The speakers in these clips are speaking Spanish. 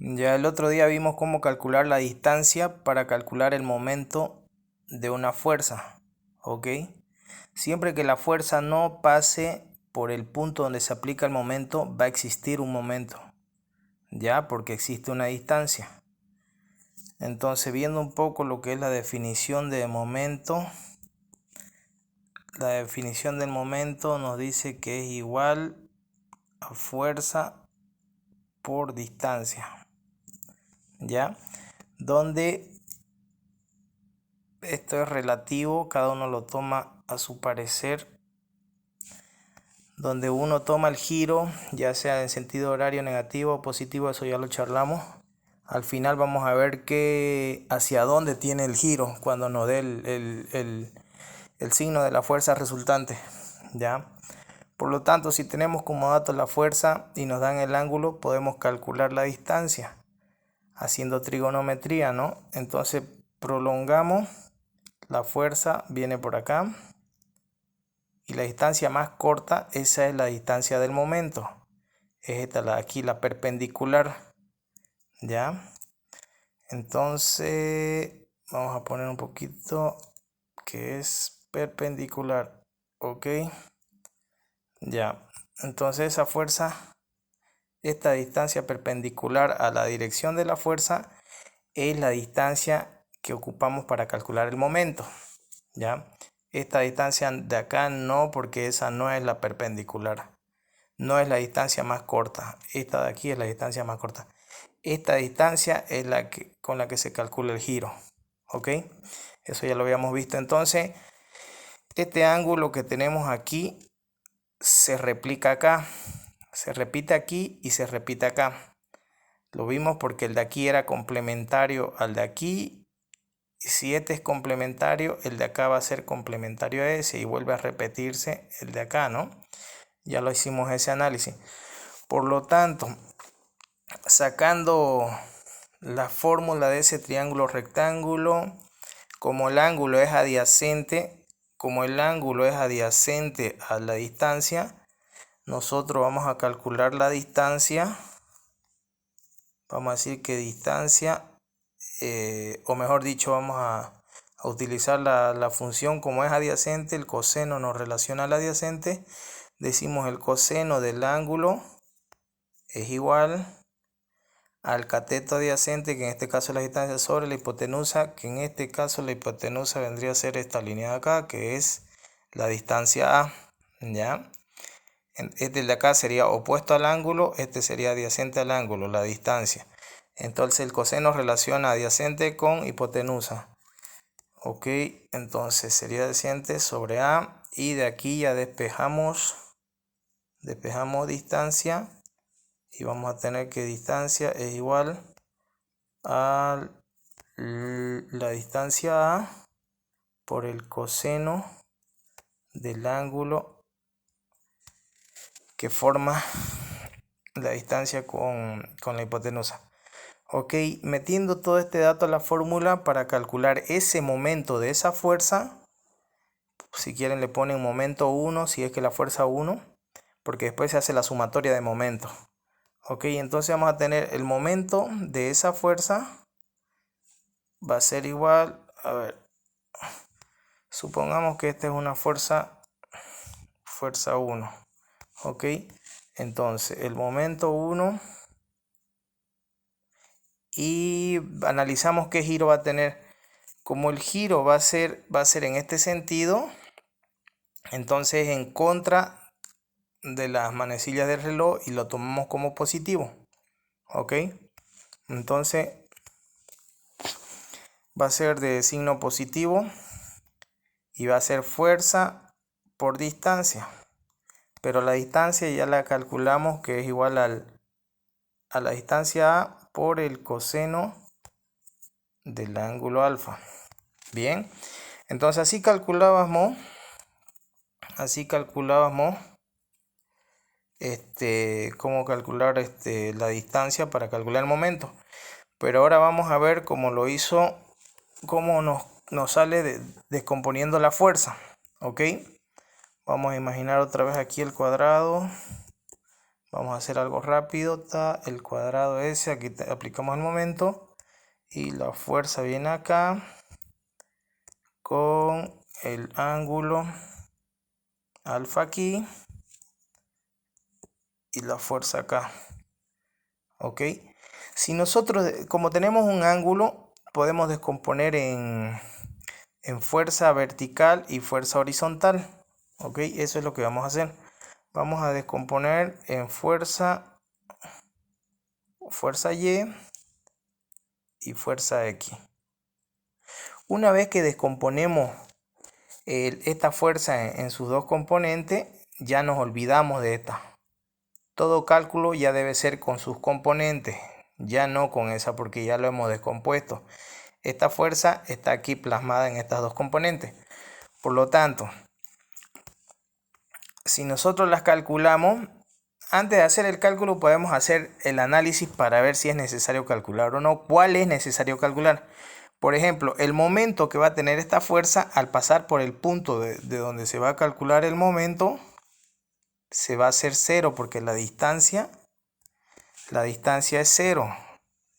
Ya el otro día vimos cómo calcular la distancia para calcular el momento de una fuerza, ¿ok? Siempre que la fuerza no pase por el punto donde se aplica el momento, va a existir un momento, ¿ya? Porque existe una distancia. Entonces, viendo un poco lo que es la definición de momento, la definición del momento nos dice que es igual a fuerza por distancia, ¿ya? Donde esto es relativo, cada uno lo toma a su parecer. Donde uno toma el giro, ya sea en sentido horario negativo o positivo, eso ya lo charlamos. Al final vamos a ver hacia dónde tiene el giro cuando nos dé el signo de la fuerza resultante, ¿ya? Por lo tanto, si tenemos como dato la fuerza y nos dan el ángulo, podemos calcular la distancia haciendo trigonometría, ¿no? Entonces prolongamos, la fuerza viene por acá y la distancia más corta, esa es la distancia del momento. Es esta aquí, la perpendicular, ¿ya? Entonces vamos a poner un poquito que es perpendicular, ¿ok? Ya, entonces esa fuerza, esta distancia perpendicular a la dirección de la fuerza es la distancia que ocupamos para calcular el momento, ¿ya? Esta distancia de acá no, porque esa no es la perpendicular, no es la distancia más corta, esta de aquí es la distancia más corta. Esta distancia es con la que se calcula el giro, ¿ok? Eso ya lo habíamos visto. Entonces, este ángulo que tenemos aquí se replica acá, se repite aquí y se repite acá. Lo vimos porque el de aquí era complementario al de aquí. Y si este es complementario, el de acá va a ser complementario a ese y vuelve a repetirse el de acá, ¿no? Ya lo hicimos ese análisis. Por lo tanto, sacando la fórmula de ese triángulo rectángulo, como el ángulo es adyacente, a la distancia, nosotros vamos a calcular la distancia. Vamos a decir que distancia, o mejor dicho, vamos a utilizar la función como es adyacente, el coseno nos relaciona al adyacente. Decimos el coseno del ángulo es igual al cateto adyacente, que en este caso es la distancia sobre la hipotenusa, que en este caso la hipotenusa vendría a ser esta línea de acá, que es la distancia A, ¿ya? Este de acá sería opuesto al ángulo, este sería adyacente al ángulo, la distancia. Entonces el coseno relaciona adyacente con hipotenusa. Ok, entonces sería adyacente sobre A, y de aquí ya despejamos distancia. Y vamos a tener que distancia es igual a la distancia A por el coseno del ángulo que forma la distancia con la hipotenusa. Ok, metiendo todo este dato a la fórmula para calcular ese momento de esa fuerza. Si quieren le ponen momento 1, si es que la fuerza 1, porque después se hace la sumatoria de momentos. Ok, entonces vamos a tener el momento de esa fuerza va a ser igual, a ver, supongamos que esta es una fuerza 1, ok, entonces el momento 1, y analizamos qué giro va a tener. Como el giro va a ser en este sentido, entonces en contra de las manecillas del reloj y lo tomamos como positivo, ok, entonces va a ser de signo positivo y va a ser fuerza por distancia, pero la distancia ya la calculamos que es igual a la distancia A por el coseno del ángulo alfa. Bien, entonces así calculábamos cómo calcular la distancia para calcular el momento. Pero ahora vamos a ver cómo lo hizo, cómo nos sale descomponiendo la fuerza. Ok, vamos a imaginar otra vez aquí el cuadrado. Vamos a hacer algo rápido. El cuadrado ese, aquí aplicamos el momento. Y la fuerza viene acá. Con el ángulo alfa aquí. Y la fuerza acá. Ok. Si nosotros, como tenemos un ángulo, podemos descomponer en fuerza vertical y fuerza horizontal. Ok, eso es lo que vamos a hacer. Vamos a descomponer en fuerza Y y fuerza X. Una vez que descomponemos esta fuerza en sus dos componentes, ya nos olvidamos de esta. Todo cálculo ya debe ser con sus componentes, ya no con esa, porque ya lo hemos descompuesto. Esta fuerza está aquí plasmada en estas dos componentes. Por lo tanto, si nosotros las calculamos, antes de hacer el cálculo podemos hacer el análisis para ver si es necesario calcular o no. ¿Cuál es necesario calcular? Por ejemplo, el momento que va a tener esta fuerza al pasar por el punto de donde se va a calcular el momento, se va a hacer 0 porque la distancia es 0.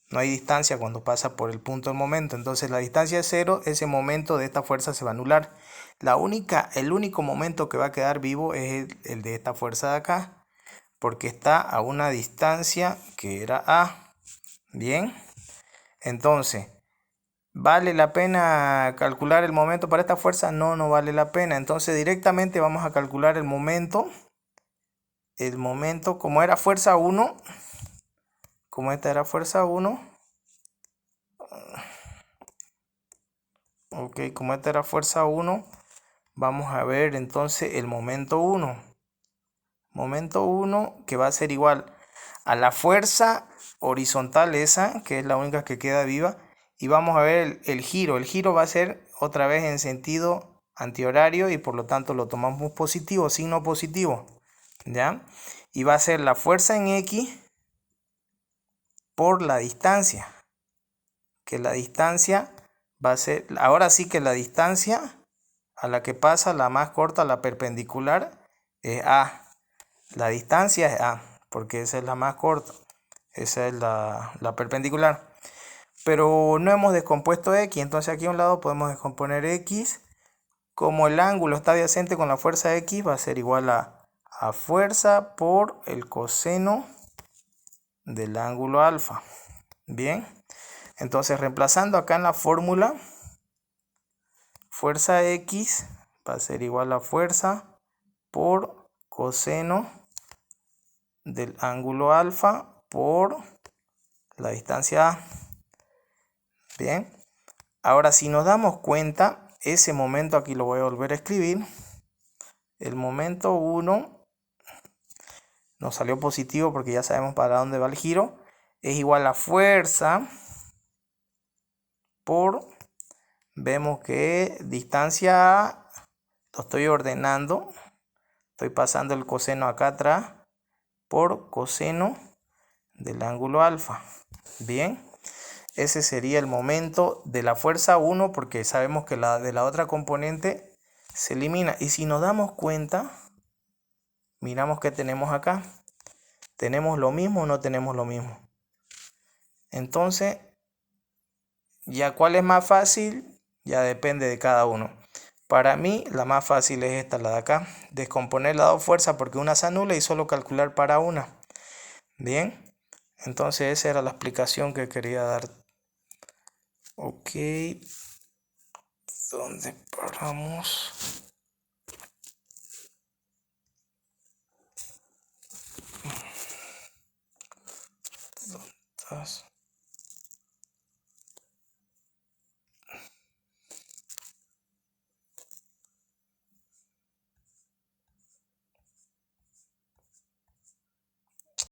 No hay distancia cuando pasa por el punto del momento. Entonces la distancia es 0, ese momento de esta fuerza se va a anular. El único momento que va a quedar vivo es el de esta fuerza de acá, porque está a una distancia que era A. Bien, entonces, ¿vale la pena calcular el momento para esta fuerza? No, no vale la pena. Entonces directamente vamos a calcular el momento. El momento, como era fuerza 1, como esta era fuerza 1, ok, como esta era fuerza 1, vamos a ver entonces el momento 1. Momento 1 que va a ser igual a la fuerza horizontal esa, que es la única que queda viva. Y vamos a ver el giro. El giro va a ser otra vez en sentido antihorario y por lo tanto lo tomamos positivo, signo positivo. ¿Ya? Y va a ser la fuerza en X por la distancia. Que la distancia va a ser, ahora sí que la distancia a la que pasa, la más corta, la perpendicular, es A. La distancia es A, porque esa es la más corta. Esa es la perpendicular. Pero no hemos descompuesto X, entonces aquí a un lado podemos descomponer X. Como el ángulo está adyacente con la fuerza X, va a ser igual a fuerza por el coseno del ángulo alfa. Bien, entonces reemplazando acá en la fórmula, fuerza X va a ser igual a fuerza por coseno del ángulo alfa por la distancia A. Bien, ahora si nos damos cuenta, ese momento aquí lo voy a volver a escribir. El momento 1 nos salió positivo porque ya sabemos para dónde va el giro. Es igual a fuerza por, vemos que distancia A, lo estoy ordenando, estoy pasando el coseno acá atrás, por coseno del ángulo alfa. Bien, ese sería el momento de la fuerza 1 porque sabemos que la de la otra componente se elimina. Y si nos damos cuenta, miramos que tenemos acá. ¿Tenemos lo mismo o no tenemos lo mismo? Entonces, ya cuál es más fácil, ya depende de cada uno. Para mí, la más fácil es esta, la de acá. Descomponer las dos fuerzas porque una se anula y solo calcular para una. Bien, entonces esa era la explicación que quería dar. Ok, ¿dónde paramos? ¿Dónde estás?